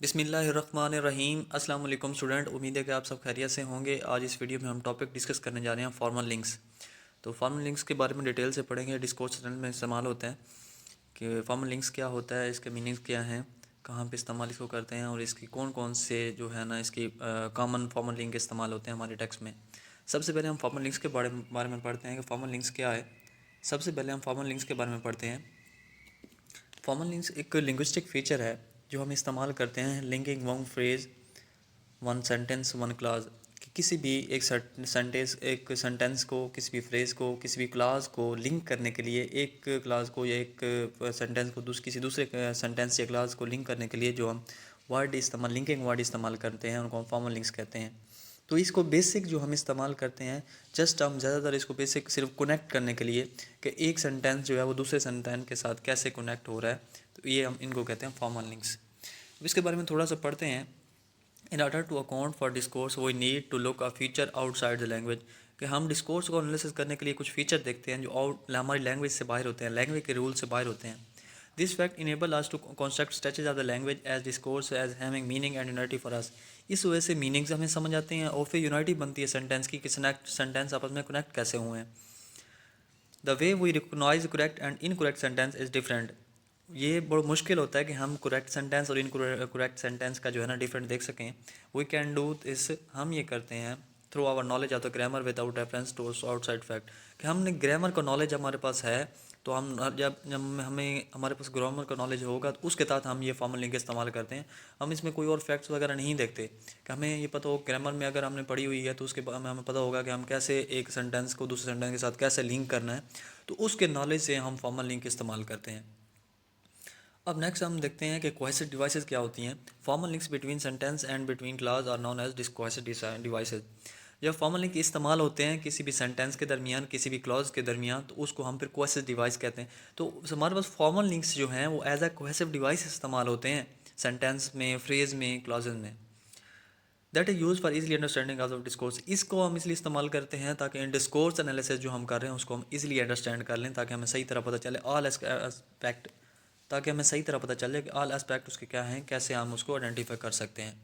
बिस्मिल्लाहिर्रहमानिर्रहीम। अस्सलाम वालेकुम स्टूडेंट, उम्मीद है कि आप सब खैरियत से होंगे। आज इस वीडियो में हम टॉपिक डिस्कस करने जा रहे हैं फॉर्मल लिंक्स। तो फॉर्मल लिंक्स के बारे में डिटेल से पढ़ेंगे। डिस्कोर्स चैनल में इस्तेमाल होते हैं कि फॉर्मल लिंक्स क्या होता है, इसके मीनिंग्स क्या हैं, कहाँ पे इस्तेमाल इसको करते हैं और इसकी कौन कौन से जो है ना इसकी कॉमन फॉर्मल लिंक इस्तेमाल होते हैं हमारे टेक्स्ट में। सबसे पहले हम फॉर्मल लिंक्स के बारे में पढ़ते हैं कि फॉर्मल लिंक्स क्या है। सबसे पहले हम फॉर्मल लिंक्स के बारे में पढ़ते हैं। फॉर्मल लिंक्स एक लिंग्विस्टिक फीचर है जो हम इस्तेमाल करते हैं linking one phrase, one sentence, one clause. कि किसी भी एक सेंटेंस को, किसी भी फ्रेज को, किसी भी क्लाज को लिंक करने के लिए, एक क्लाज को या एक सेंटेंस को किसी दूसरे सेंटेंस या क्लाज को लिंक करने के लिए जो हम लिंकिंग वर्ड इस्तेमाल करते हैं उनको हम फॉर्मल लिंक्स कहते हैं। तो इसको बेसिक जो हम इस्तेमाल करते हैं, जस्ट हम ज़्यादातर इसको बेसिक सिर्फ कनेक्ट करने के लिए कि एक सेंटेंस जो है वो दूसरे सेंटेंस के साथ कैसे कनेक्ट हो रहा है, तो ये हम इनको कहते हैं फॉर्मल लिंक्स। अब इसके बारे में थोड़ा सा पढ़ते हैं। In order to account for discourse we need to look a feature outside the language. कि हम डिस्कोर्स को एनालिसिस करने के लिए कुछ फीचर देखते हैं जो हमारी लैंग्वेज से बाहर होते हैं, लैंग्वेज के रूल से बाहर होते हैं। This fact enable us to construct stretches of the language as discourse as having meaning and unity for us. इस वजह से मीनिंग्स हमें समझ आते हैं और फिर यूनिटी बनती है सेंटेंस की कि सेंटेंस आपस में कनेक्ट कैसे हुए हैं। The way we recognise correct and incorrect sentence is different. ये बहुत मुश्किल होता है कि हम करेक्ट सेंटेंस और इनकरेक्ट सेंटेंस का जो है ना डिफरेंट देख सकें। वी कैन डू दिस, हम ये करते हैं through our knowledge of the grammar without reference to outside fact. कि हमने ग्रामर का नॉलेज हमारे पास है, तो हम जब जब हमें हमारे पास ग्रामर का नॉलेज होगा तो उसके तहत हम ये फॉर्मल लिंक इस्तेमाल करते हैं। हम इसमें कोई और फैक्ट्स वगैरह नहीं देखते कि हमें ये पता हो ग्रामर में अगर हमने पढ़ी हुई है तो उसके बाद हमें पता होगा कि हम कैसे एक सेंटेंस को दूसरे सेंटेंस के साथ कैसे लिंक करना है, तो उसके नॉलेज से हम फॉर्मल लिंक इस्तेमाल करते हैं। अब नेक्स्ट हम देखते हैं कि कोहेसिव डिवाइसेस क्या होती हैं। Formal links between sentence and between class are known as discohesive devices. जब फॉर्मल लिंक इस्तेमाल होते हैं किसी भी सेंटेंस के दरमियान, किसी भी क्लॉज के दरमियान, तो उसको हम फिर कोहेसिव डिवाइस कहते हैं। तो हमारे पास फॉर्मल लिंक्स जो हैं वो एज अ कोहेसिव डिवाइस इस्तेमाल होते हैं सेंटेंस में, फ्रेज में, क्लॉजेज में। That is use for easily understanding of discourse. इसको हम इसलिए इस्तेमाल करते हैं ताकि इन डिस्कोर्स एनालिसिस जो हम कर रहे हैं उसको हम इजीली अंडरस्टैंड कर लें, ताकि हमें सही तरह पता चले ऑल एस्पेक्ट, ताकि हमें सही तरह पता चले कि ऑल एस्पेक्ट उसके क्या हैं, कैसे हम उसको आइडेंटिफाई कर सकते हैं।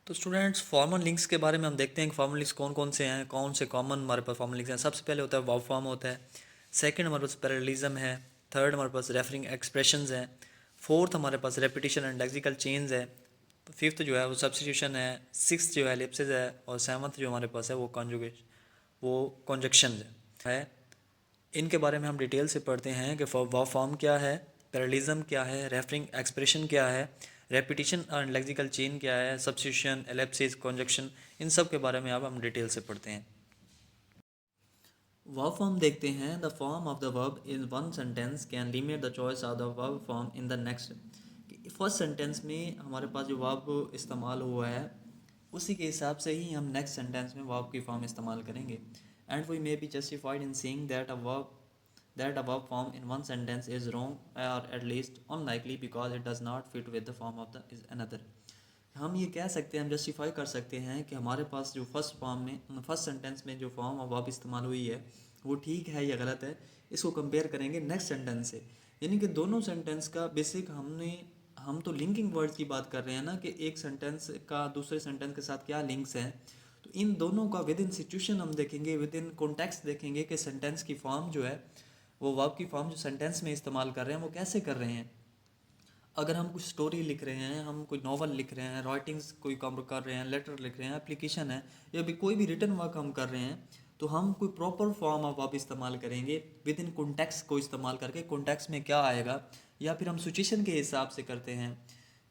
तो स्टूडेंट्स, फॉर्मल लिंक्स के बारे में हम देखते हैं कि फॉर्मल लिंक्स कौन कौन से हैं, कौन से कॉमन हमारे पास फॉर्मल लिंक्स हैं। सबसे पहले होता है वर्ब फॉर्म होता है, सेकंड हमारे पास पैरेललिज्म है, थर्ड हमारे पास रेफरिंग एक्सप्रेशंस हैं, फोर्थ हमारे पास रेपिटेशन एंड लेक्सिकल चेंज है, फिफ्थ जो है वो सब्स्टिट्यूशन है, सिक्स जो है एलिप्सिस है, और सेवन्थ जो हमारे पास है वो कॉन्जक्शन है। इनके बारे में हम डिटेल से पढ़ते हैं कि वर्ब फॉर्म क्या है, पैरेललिज्म क्या है, रेफरिंग एक्सप्रेशन क्या है, रेपिटेशन एंड लेक्सिकल चेन क्या है, सब्स्टिट्यूशन, एलिप्सिस, कॉन्जक्शन, इन सब के बारे में अब हम डिटेल से पढ़ते हैं। वर्ब फॉर्म देखते हैं। The form of the verb in one sentence can limit the choice of the verb form in the next. First sentence में हमारे पास जो वर्ब इस्तेमाल हुआ है उसी के हिसाब से ही हम नेक्स्ट सेंटेंस में वर्ब की फॉर्म इस्तेमाल करेंगे। And we may be justified in saying that a verb form in one sentence is wrong or at least unlikely because it does not fit with the form of the is another। हम ये कह सकते हैं, हम justify कर सकते हैं कि हमारे पास जो फर्स्ट सेंटेंस में जो फॉर्म ऑफ वर्ब इस्तेमाल हुई है वो ठीक है या गलत है, इसको कंपेयर करेंगे नेक्स्ट सेंटेंस से। यानी कि दोनों सेंटेंस का बेसिक हम तो लिंकिंग वर्ड्स की बात कर रहे हैं ना, कि एक सेंटेंस का दूसरे सेंटेंस के साथ क्या लिंक्स हैं। तो इन दोनों का विद इन सिचुएशन हम देखेंगे, विद इन कॉन्टेक्स्ट देखेंगे कि सेंटेंस की फॉर्म जो है, वो वर्ब की फॉर्म जो सेंटेंस में इस्तेमाल कर रहे हैं वो कैसे कर रहे हैं। अगर हम कुछ स्टोरी लिख रहे हैं, हम कोई नॉवल लिख रहे हैं, राइटिंग्स कोई काम कर रहे हैं, लेटर लिख रहे हैं, एप्लीकेशन है, या भी कोई भी रिटर्न वर्क हम कर रहे हैं, तो हम कोई प्रॉपर फॉर्म ऑफ वर्ब इस्तेमाल करेंगे विद इन कॉन्टेक्स्ट को इस्तेमाल करके, कॉन्टेक्स्ट में क्या आएगा, या फिर हम सिचुएशन के हिसाब से करते हैं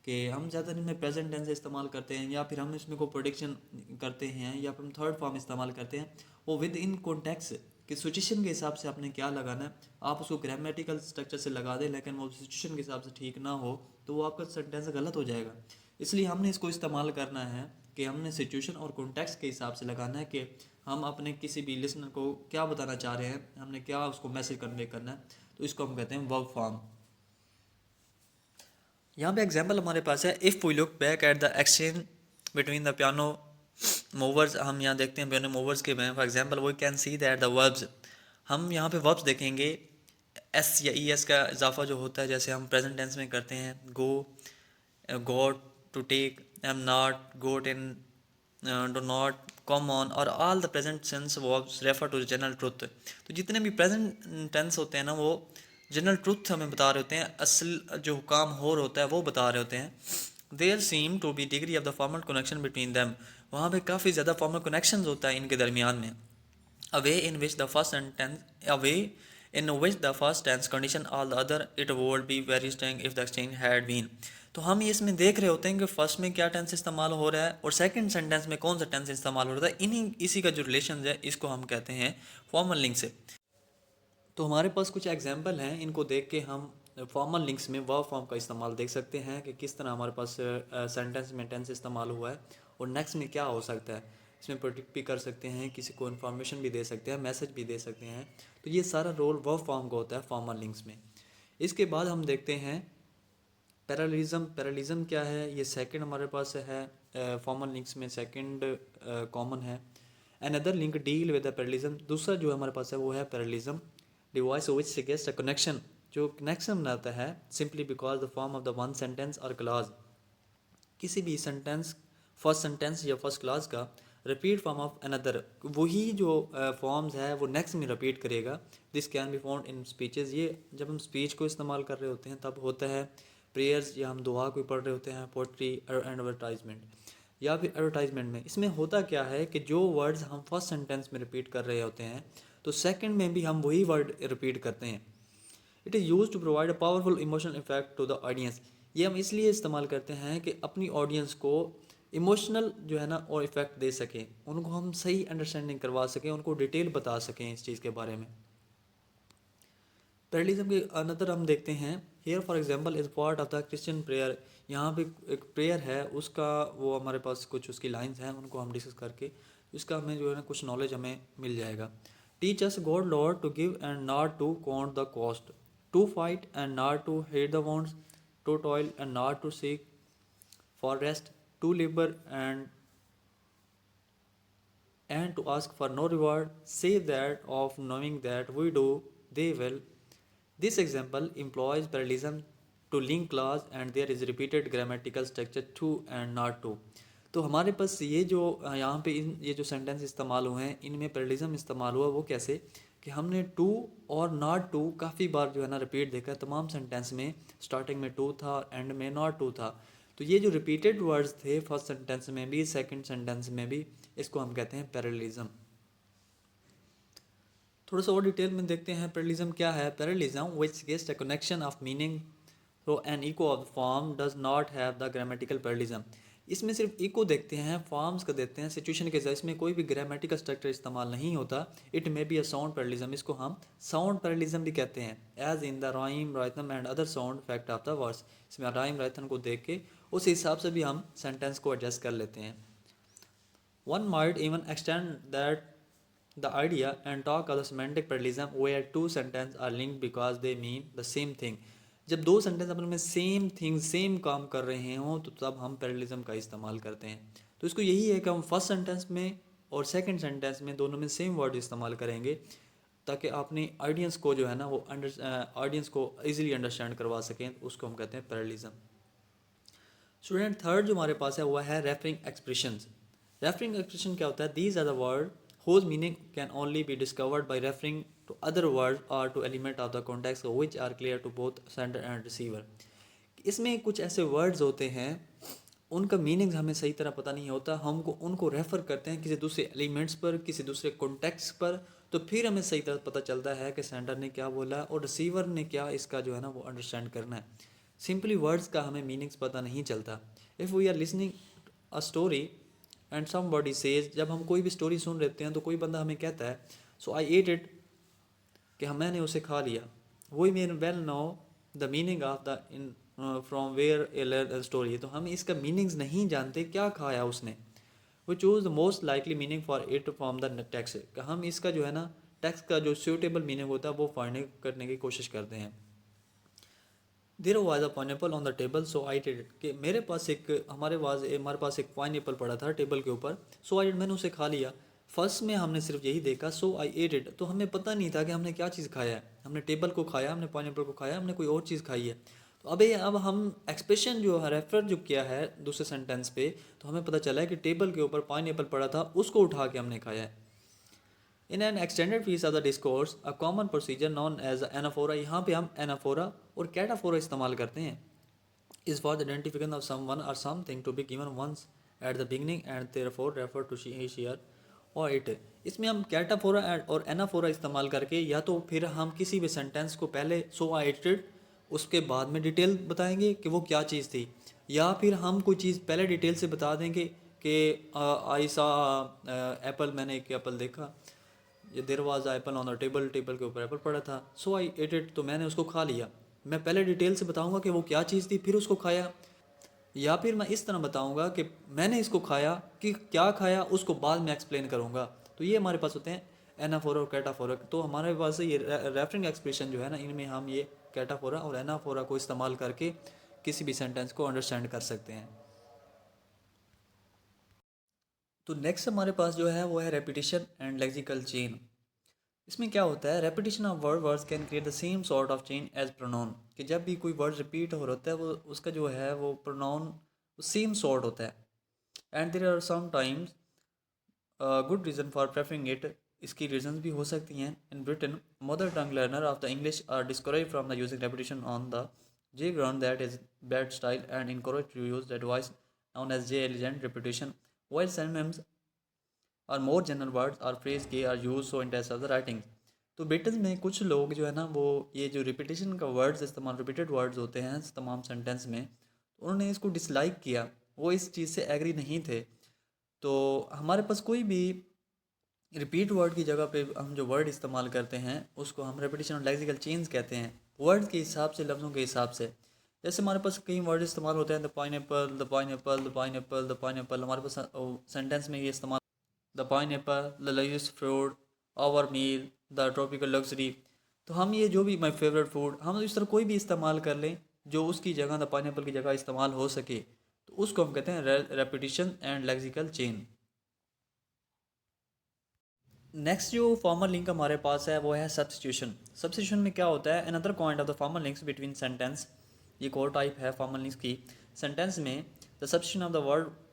कि हम ज़्यादा इनमें प्रेजेंट टेंस इस्तेमाल करते हैं, या फिर हम इसमें कोई प्रोडिक्शन करते हैं, या फिर हम थर्ड फॉर्म इस्तेमाल करते हैं। वो विद इन कॉन्टेक्स्ट कि सिचुएशन के हिसाब से आपने क्या लगाना है, आप उसको ग्रामेटिकल स्ट्रक्चर से लगा दें, लेकिन वो सिचुएशन के हिसाब से ठीक ना हो तो वो आपका सेंटेंस गलत हो जाएगा। इसलिए हमने इसको इस्तेमाल करना है कि हमने सिचुएशन और कॉन्टेक्स्ट के हिसाब से लगाना है कि हम अपने किसी भी लिसनर को क्या बताना चाह रहे हैं, हमने क्या उसको मैसेज कन्वे करना है। तो इसको हम कहते हैं वर्ब फॉर्म। यहाँ पे एग्जाम्पल हमारे पास है, if we look back at the exchange between the piano movers. हम यहाँ देखते हैं पियानो मूवर्स के में, for example we can see that the verbs. हम यहाँ पे वर्ब्स देखेंगे, एस या ई एस का इजाफा जो होता है, जैसे हम प्रेजेंट टेंस में करते हैं गो, got, to take, am not, got in, do not, come on, और all the present tense verbs refer to general truth। तो जितने भी प्रेजेंट टेंस होते हैं ना वो जनरल ट्रुथ हमें बता रहे होते हैं, असल जो काम हो रहा होता है वो बता रहे होते हैं। There seem to be degree of the formal connection between them, वहाँ पे काफ़ी ज़्यादा फॉर्मल कनेक्शन होता है इनके दरमियान में। A way in which the first sentence, a way in which the first tense condition all the other, it would be very strong if the exchange had been। तो हम ये इसमें देख रहे होते हैं कि फर्स्ट में क्या टेंस इस्तेमाल हो रहा है और सेकंड सेंटेंस में कौन सा टेंस इस्तेमाल हो रहा है। इन्हीं इसी का जो रिलेशन है इसको हम कहते हैं फॉर्मल लिंक से। तो हमारे पास कुछ एग्जांपल हैं, इनको देख के हम फॉर्मल लिंक्स में वर्ब फॉर्म का इस्तेमाल देख सकते हैं कि किस तरह हमारे पास सेंटेंस में टेंस इस्तेमाल हुआ है और नेक्स्ट में क्या हो सकता है। इसमें प्रोडिक्ट भी कर सकते हैं, किसी को इन्फॉर्मेशन भी दे सकते हैं, मैसेज भी दे सकते हैं। तो ये सारा रोल वर्ब फॉर्म का होता है फॉर्मल लिंक्स में। इसके बाद हम देखते हैं पैरेललिज्म। पैरेललिज्म क्या है, ये सेकंड हमारे पास है फॉर्मल लिंक्स में, सेकंड कॉमन है। Another link deal with the parallelism, दूसरा जो हमारे पास है वो है parallelism. Device which suggest a connection, जो कनेक्शन बनाता है simply because the form of the one sentence और क्लाज, किसी भी सेंटेंस फर्स्ट सेंटेंस या फर्स्ट क्लास का रिपीट फॉर्म ऑफ अनदर, वही जो फॉर्म्स है वो नेक्स्ट में रिपीट करेगा। This can be found in speeches, ये जब हम स्पीच को इस्तेमाल कर रहे होते हैं तब होता है। प्रेयर्स, या हम दुआ को पढ़ रहे होते हैं। पोट्री एंड एडवर्टाइजमेंट, या फिर एडवर्टाइजमेंट में इसमें होता क्या है कि जो वर्ड्स हम फर्स्ट सेंटेंस में रिपीट कर रहे होते हैं तो सेकंड में भी हम वही वर्ड रिपीट करते हैं। It is use to provide a powerful emotional effect to the audience, ये हम इसलिए इस्तेमाल करते हैं कि अपनी ऑडियंस को इमोशनल जो है ना और इफेक्ट दे सकें, उनको हम सही अंडरस्टैंडिंग करवा सकें, उनको डिटेल बता सकें इस चीज़ के बारे में। पैरेललिज्म के अनदर हम देखते हैं, here for example is part of the Christian prayer, यहाँ पे एक प्रेयर है उसका वो हमारे पास कुछ उसकी लाइंस हैं, उनको हम डिस्कस करके इसका हमें जो है ना कुछ नॉलेज हमें मिल जाएगा। Teach us God Lord to give and not to count the cost, to fight and not to hate the wants, to toil and not to seek for rest, to labour and to ask for no reward, save that of knowing that we do they will। This example employs parallelism to link clause and there is repeated grammatical structure to and not to। तो हमारे पास ये जो यहाँ पे ये जो sentence इस्तेमाल हुए हैं इनमें पैरेललिज्म इस्तेमाल हुआ, वो कैसे कि हमने टू और नॉट टू काफ़ी बार जो है ना रिपीट देखा है। तमाम सेंटेंस में स्टार्टिंग में टू था, एंड में नॉट टू था। तो ये जो रिपीटेड वर्ड्स थे फर्स्ट सेंटेंस में भी सेकंड सेंटेंस में भी, इसको हम कहते हैं पैरेललिज्म। थोड़ा सा और डिटेल में देखते हैं पैरेललिज्म क्या है। Parallelism which suggest a connection of meaning through an eco of the form does not have the grammatical parallelism. इसमें सिर्फ इको देखते हैं, फॉर्म्स का देखते हैं, सिचुएशन के हिसाब, इसमें कोई भी ग्रामेटिकल स्ट्रक्चर इस्तेमाल नहीं होता। It may be a sound parallelism, इसको हम साउंड पैरेललिज्म भी कहते हैं। As in the rhyme rhythm and other sound effect of the words, इसमें राइम राइथम को देख के उस हिसाब से भी हम सेंटेंस को एडजस्ट कर लेते हैं। One might even extend that the idea and talk of the semantic parallelism where two sentences are linked because they mean the same thing। जब दो सेंटेंस अपन में सेम थिंग सेम काम कर रहे हों तो तब हम पैरेललिज्म का इस्तेमाल करते हैं। तो इसको यही है कि हम फर्स्ट सेंटेंस में और सेकंड सेंटेंस में दोनों में सेम वर्ड इस्तेमाल करेंगे ताकि अपने ऑडियंस को जो है ना वो ऑडियंस को इजीली अंडरस्टैंड करवा सकें, उसको हम कहते हैं पैरेललिज्म। स्टूडेंट थर्ड जो हमारे पास है वह है रेफरिंग एक्सप्रेशंस। रेफरिंग एक्सप्रेशन क्या होता है? These are the word whose meaning can only be discovered by referring to other words or to element of the context which are clear to both sender and receiver। इसमें कुछ ऐसे words होते हैं उनका meaning हमें सही तरह पता नहीं होता, हमको उनको रेफ़र करते हैं किसी दूसरे एलिमेंट्स पर, किसी दूसरे कॉन्टेक्स्ट पर, तो फिर हमें सही तरह पता चलता है कि सेंडर ने क्या बोला और रिसीवर ने क्या इसका जो है ना वो अंडरस्टैंड करना है। सिंपली वर्ड्स का हमें मीनिंग्स पता नहीं चलता। If we are listening a story and somebody says, जब हम कोई भी स्टोरी सुन लेते हैं तो कोई बंदा हमें कहता है सो आई एट इट, कि मैंने उसे खा लिया। वही men well know the meaning of the in from where a learn story, तो हम इसका मीनिंग्स नहीं जानते क्या खाया उसने। वो choose the most likely meaning for it from the text, हम इसका जो है ना टेक्स्ट का जो सूटेबल मीनिंग होता है वो फाइंड करने की कोशिश करते हैं। There was a pineapple on the table so I did it, कि मेरे पास हमारे पास एक पाइनएप्पल पड़ा था टेबल के ऊपर, सो आई डिड, मैंने उसे खा लिया। फर्स्ट में हमने सिर्फ यही देखा सो आई एट इट, तो हमें पता नहीं था कि हमने क्या चीज़ खाया है। हमने टेबल को खाया, हमने पाइनएप्पल को खाया, हमने कोई और चीज़ खाई है। तो अब हम एक्सप्रेशन जो है रेफर जो किया है दूसरे सेंटेंस पे, तो हमें पता चला है कि टेबल के ऊपर पाइनएप्पल पड़ा था, उसको उठा के हमने खाया है। In an extended piece of the discourse a common procedure known as anaphora, यहाँ पे हम एनाफोरा और कैटाफोरा इस्तेमाल करते हैं, is for the identification of someone और something to be given once at the beginning and therefore refer to she share और it. इसमें हम कैटाफोरा और एनाफोरा इस्तेमाल करके या तो फिर हम किसी भी सेंटेंस को पहले सो आई इटेड उसके बाद में डिटेल बताएंगे कि वो क्या चीज़ थी, या फिर हम कोई चीज़ पहले डिटेल से बता देंगे कि आई सा एप्पल, मैंने एक एप्पल देखा, ये there was Apple on the table, table के ऊपर एप्पल पड़ा था, सो आई एट इट, तो मैंने उसको खा लिया। मैं पहले डिटेल से बताऊंगा कि वो क्या चीज़ थी, फिर उसको खाया। या फिर मैं इस तरह बताऊंगा कि मैंने इसको खाया, कि क्या खाया उसको बाद में एक्सप्लेन करूंगा। तो ये हमारे पास होते हैं एनाफोरा और कैटाफोरा। तो हमारे पास ये रेफरिंग एक्सप्रेशन जो है ना, इनमें हम ये कैटाफोरा और एनाफोरा को इस्तेमाल करके किसी भी सेंटेंस को अंडरस्टैंड कर सकते हैं। तो नेक्स्ट हमारे पास जो है वो है रेपिटेशन एंड लेक्सिकल चेन। इसमें क्या होता है, repetition of words can create the same sort of change as pronoun, कि जब भी कोई वर्ड रिपीट हो रहा होता है वो उसका जो है वो प्रोनाउन सेम सॉर्ट होता है। And there are some times good reason for preferring it, इसकी रीजंस भी हो सकती हैं। In Britain mother tongue learner of the English are discourage from the using repetition on the J ground that is bad style and encourage to use the advice known as J elegant repetition, while synonyms और more general words और phrase के are use so in test of the writing. तो Britain में कुछ लोग जो है ना वो ये जो रिपीटेशन का वर्ड्स इस्तेमाल, रिपीटेड वर्ड्स होते हैं तमाम सेंटेंस में, उन्होंने इसको डिसलाइक किया, वो इस चीज़ से एग्री नहीं थे। तो हमारे पास कोई भी रिपीट वर्ड की जगह पे हम जो वर्ड इस्तेमाल करते हैं उसको हम रेपिटेशन और लेक्सिकल चेंज कहते हैं, वर्ड के हिसाब से, लफ्ज़ों के हिसाब से। जैसे हमारे पास कई वर्ड इस्तेमाल होते हैं, the pineapple, the pineapple, the pineapple, the pineapple, हमारे पास सेंटेंस में ये इस्तेमाल, द पाइनएप्पल, द लजीज fruit, our meal, the tropical luxury. तो हम ये जो भी माई फेवरेट फूड, हम इस तरह कोई भी इस्तेमाल कर लें जो उसकी जगह द पाइनएप्पल की जगह इस्तेमाल हो सके, तो उसको हम कहते हैं repetition and lexical chain. Next जो फॉर्मल लिंक हमारे पास है वो है सब्स्टिट्यूशन। सब्स्टिट्यूशन में क्या होता है, another point of the formal links between sentence, ये कोर टाइप है फॉर्मल लिंक्स की। सेंटेंस में the substitution of the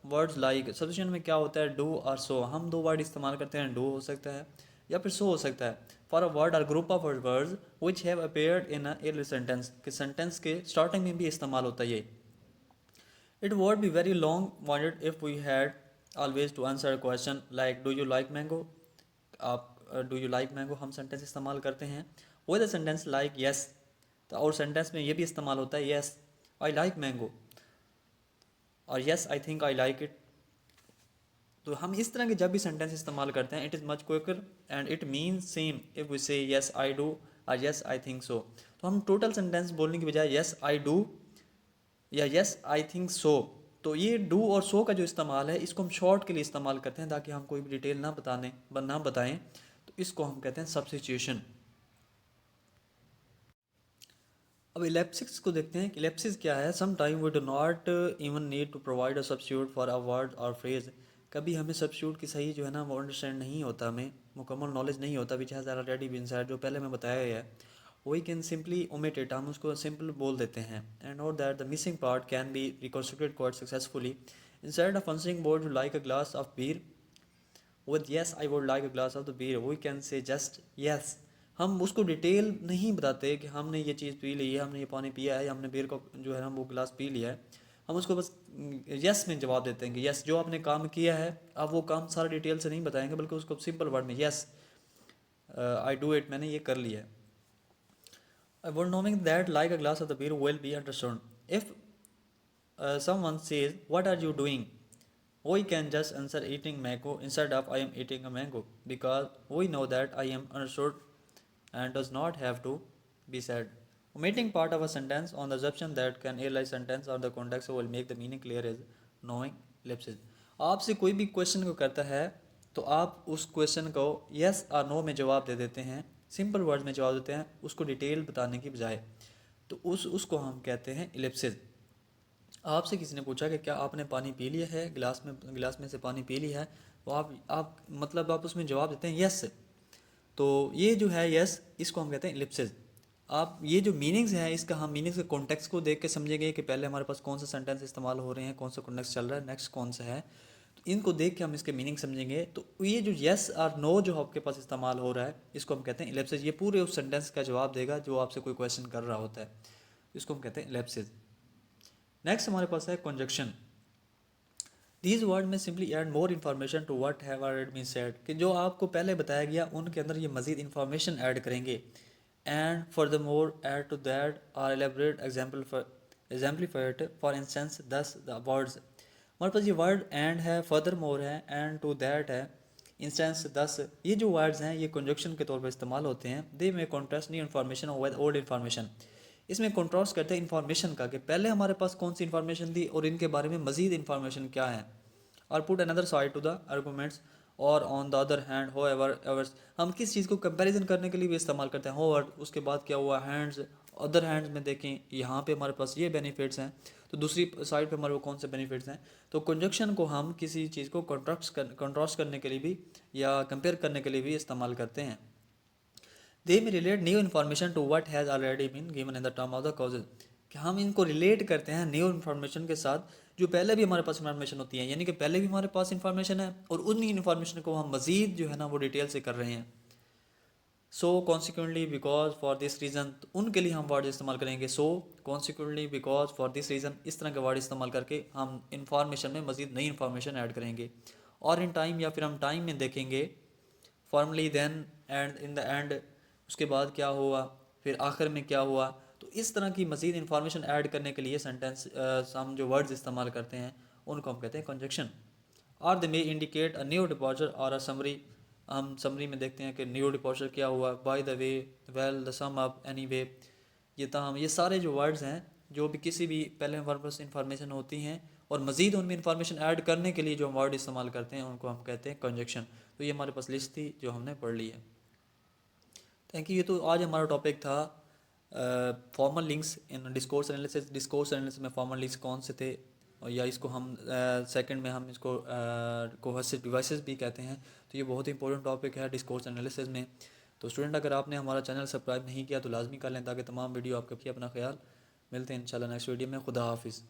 words like, substitution में क्या होता है, डू और सो, हम दो वर्ड इस्तेमाल करते हैं, डू हो सकता है या फिर सो हो सकता है, फॉर अ वर्ड और group of words which have appeared in a early sentence, कि सेंटेंस के स्टार्टिंग में भी इस्तेमाल होता है ये। It would be very long wanted if we had always to answer a question like do you like mango, आप do you like mango हम सेंटेंस इस्तेमाल करते हैं। वो द सेंटेंस लाइक येस, तो और सेंटेंस में ये भी इस्तेमाल होता है, येस आई लाइक मैंगो और yes I think I like it. तो हम इस तरह के जब भी सेंटेंस इस्तेमाल करते हैं, it is much quicker and it means same if we say yes I do और येस आई थिंक सो। तो हम टोटल सेंटेंस बोलने की बजाय येस आई डू या येस आई थिंक सो, तो ये डू और सो का जो इस्तेमाल है इसको हम शॉर्ट के लिए इस्तेमाल करते हैं ताकि हम कोई भी डिटेल ना बताएं, तो इसको हम कहते हैं सब्स्टिट्यूशन। अब इलेप्सिस को देखते हैं कि इलेप्सिस क्या है। Some time we do not even need to provide a substitute for a word और फ्रेज, कभी हमें सब्स्टिट्यूट की सही जो है ना वो अंडरस्टैंड नहीं होता, हमें मुकम्मल नॉलेज नहीं होता, which has already been said, जो पहले मैं बताया है, we can simply omit it, हम उसको सिंपल बोल देते हैं। And note that the missing part can be reconstructed quite successfully. Instead of answering would you like a glass of beer with yes I would like a glass of the beer, we can say just yes. हम उसको detail नहीं बताते कि हमने ये चीज़ P ली है, हमने ये पानी पिया है, हमने बीर को जो है ना वो गिलास पी लिया है, हम उसको बस यस में जवाब देते हैं कि यस जो आपने काम किया है। अब वो काम सारा डिटेल से नहीं बताएंगे बल्कि उसको सिंपल वर्ड में यस आई डू इट, मैंने ये कर लिया है। I would knowing that like a glass of the beer will be understood. If someone says, "What are you doing?" we can just answer eating mango instead of I am eating a mango, because we know that I am understood and does not have to be said. Omitting part of a sentence on the assumption that can realize sentence or the context will make the meaning clear is knowing ellipsis. आपसे कोई भी question को करता है तो आप उस question को यस और नो में जवाब दे देते हैं, सिंपल वर्ड्स में जवाब देते हैं, उसको डिटेल बताने की बजाय, तो उसको हम कहते हैं इलिप्सिस। आपसे किसी ने पूछा कि क्या आपने पानी पी लिया है, गिलास में से पानी पी लिया है, तो आप मतलब आप उसमें जवाब देते हैं यस। तो ये जो है यस, इसको हम कहते हैं इलिप्सिस। आप ये जो मीनिंग्स हैं इसका हम मीनिंग्स के कॉन्टेक्स्ट को देख के समझेंगे कि पहले हमारे पास कौन सा सेंटेंस इस्तेमाल हो रहे हैं, कौन सा कॉन्टेक्स्ट चल रहा है, नेक्स्ट कौन सा है। तो इनको देख के हम इसके मीनिंग समझेंगे। तो ये जो येस और नो जो आपके पास इस्तेमाल हो रहा है इसको हम कहते हैं इलिप्सिस। ये पूरे उस सेंटेंस का जवाब देगा जो आपसे कोई क्वेश्चन कर रहा होता है, इसको हम कहते हैं इलिप्सिस। नेक्स्ट हमारे पास है conjunction. These word may simply add more information to what have already been said, कि जो आपको पहले बताया गया उनके अंदर ये मजीद इन्फॉर्मेशन ऐड करेंगे। And for the more add to that or elaborate exemplified for instance thus the words. हमारे पास ये वर्ड एंड है, फर्दर मोर है, एंड टू दैट है, इंस्टेंस दस। ये जो वर्ड्स हैं ये कंजक्शन के तौर पर इस्तेमाल होते हैं। दे में contrast new information with old information. इसमें कॉन्ट्रास्ट करते हैं इन्फॉर्मेशन का, कि पहले हमारे पास कौन सी इन्फॉर्मेशन थी और इनके बारे में मजीद इन्फॉर्मेशन क्या है। और put another side to the arguments और on the other hand however. हम किस चीज़ को कंपैरिजन करने के लिए भी इस्तेमाल करते हैं, हो उसके बाद क्या हुआ हैंड्स, अदर हैंड्स में देखें यहाँ पे हमारे पास ये बेनिफिट्स हैं, तो दूसरी साइड पे हमारे को कौन से बेनिफिट्स हैं। तो कंजक्शन को हम किसी चीज़ को कंट्रास्ट करने के लिए भी या कंपेयर करने के लिए भी इस्तेमाल करते हैं। They may relate new information to what has already been given in the term of the causes, कि हम इनको रिलेट करते हैं न्यू इन्फॉर्मेशन के साथ जो पहले भी हमारे पास इन्फॉर्मेशन होती है, यानी कि पहले भी हमारे पास इन्फॉर्मेशन है और उन्हीं इन्फॉर्मेशन को हम मज़ीद जो है ना वो डिटेल से कर रहे हैं। So consequently because for this reason, उनके लिए हम वर्ड इस्तेमाल करेंगे so consequently because for this reason, इस तरह के वर्ड इस्तेमाल करके हम इंफॉर्मेशन में मज़ीद नई इन्फॉर्मेशन ऐड करेंगे। और इन टाइम, या फिर हम टाइम में देखेंगे formally then and in the end, उसके बाद क्या हुआ, फिर आखिर में क्या हुआ। तो इस तरह की मज़ीद इन्फॉर्मेशन ऐड करने के लिए सेंटेंस हम जो वर्ड्स इस्तेमाल करते हैं उनको हम कहते हैं कंजक्शन। और दे मे इंडिकेट अ न्यू डिपॉर्चर और अ समरी। हम समरी में देखते हैं कि न्यू डिपॉर्चर क्या हुआ, by the way, well, the sum up, any way. ये तमाम, ये सारे जो वर्ड्स हैं जो भी किसी भी पहले हमारे पास इंफॉर्मेशन होती हैं और मज़ीद उनमें इंफॉर्मेशन ऐड करने के लिए जो हम वर्ड इस्तेमाल करते हैं उनको हम कहते हैं कंजक्शन। तो ये हमारे पास लिस्ट थी जो हमने पढ़ ली है। Thank you. ये तो आज हमारा टॉपिक था formal links in discourse analysis. Discourse analysis में फॉर्मल लिंक्स कौन से थे, और या इसको हम सेकंड में हम इसको कोहेसिव डिवाइसेस भी कहते हैं। तो ये बहुत ही इंपॉर्टेंट टॉपिक है डिस्कोर्स एनालिसिस में। तो स्टूडेंट, अगर आपने हमारा चैनल सब्सक्राइब नहीं किया तो लाजमी कर लें ताकि तमाम वीडियो आपके अपना ख्याल। मिलते हैं इंशाल्लाह नेक्स्ट वीडियो में। खुदा हाफिज़।